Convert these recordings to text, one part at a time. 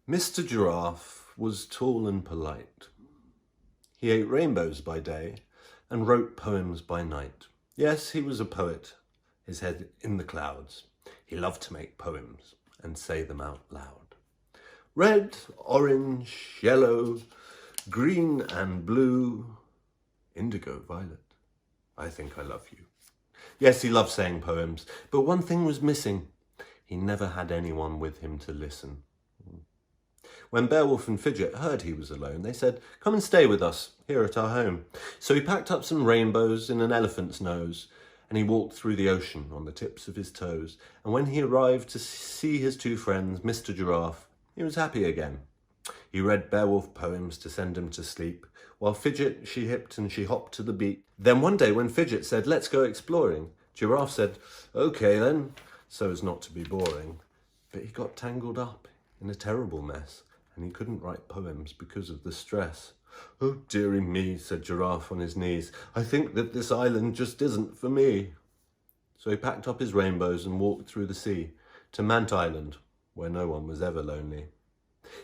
Mr Giraffe was tall and polite. He ate rainbows by day and wrote poems by night. Yes, he was a poet, his head in the clouds. He loved to make poems and say them out loud. Red, orange, yellow, green and blue, indigo, violet, I think I love you. Yes, he loved saying poems, but one thing was missing. He never had anyone with him to listen. When Beowulf and Fidget heard he was alone, they said, "Come and stay with us here at our home." So he packed up some rainbows in an elephant's nose, and he walked through the ocean on the tips of his toes. And when he arrived to see his two friends, Mr Giraffe, he was happy again. He read Beowulf poems to send him to sleep, while Fidget, she hipped and she hopped to the beat. Then one day when Fidget said, "Let's go exploring," Giraffe said, "Okay then," so as not to be boring. But he got tangled up in a terrible mess, and he couldn't write poems because of the stress. "Oh, dearie me," said Giraffe on his knees. "I think that this island just isn't for me." So he packed up his rainbows and walked through the sea to Mant Island, where no one was ever lonely.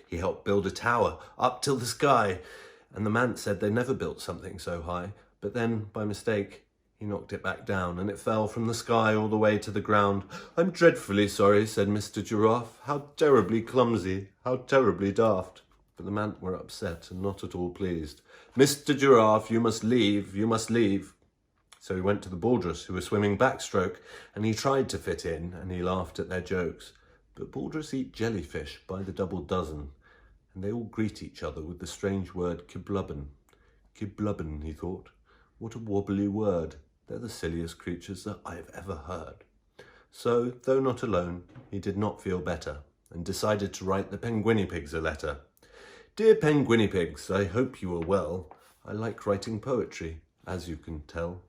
He helped build a tower up till the sky, and the Mant said they never built something so high, but then, by mistake, he knocked it back down, and it fell from the sky all the way to the ground. "I'm dreadfully sorry," said Mr Giraffe. "How terribly clumsy, how terribly daft." But the Mant were upset and not at all pleased. "Mr Giraffe, you must leave, you must leave." So he went to the Baldrus, who were swimming backstroke, and he tried to fit in, and he laughed at their jokes. But Baldrus eat jellyfish by the double dozen, and they all greet each other with the strange word kiblubbin. Kiblubbin, he thought. What a wobbly word. They're the silliest creatures that I have ever heard. So, though not alone, he did not feel better, and decided to write the Penguinipigs a letter. "Dear Penguinipigs, I hope you are well. I like writing poetry, as you can tell.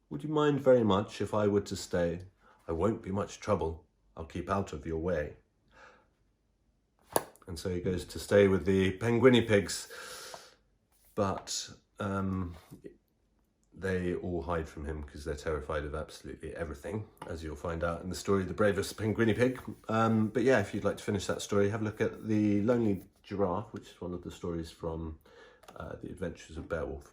Would you mind very much if I were to stay? I won't be much trouble. I'll keep out of your way." And so he goes to stay with the Penguinipigs, but they all hide from him because they're terrified of absolutely everything, as you'll find out in the story The Bravest Penguinipig. But yeah, if you'd like to finish that story, have a look at The Lonely Giraffe, which is one of the stories from The Adventures of Bearwolf.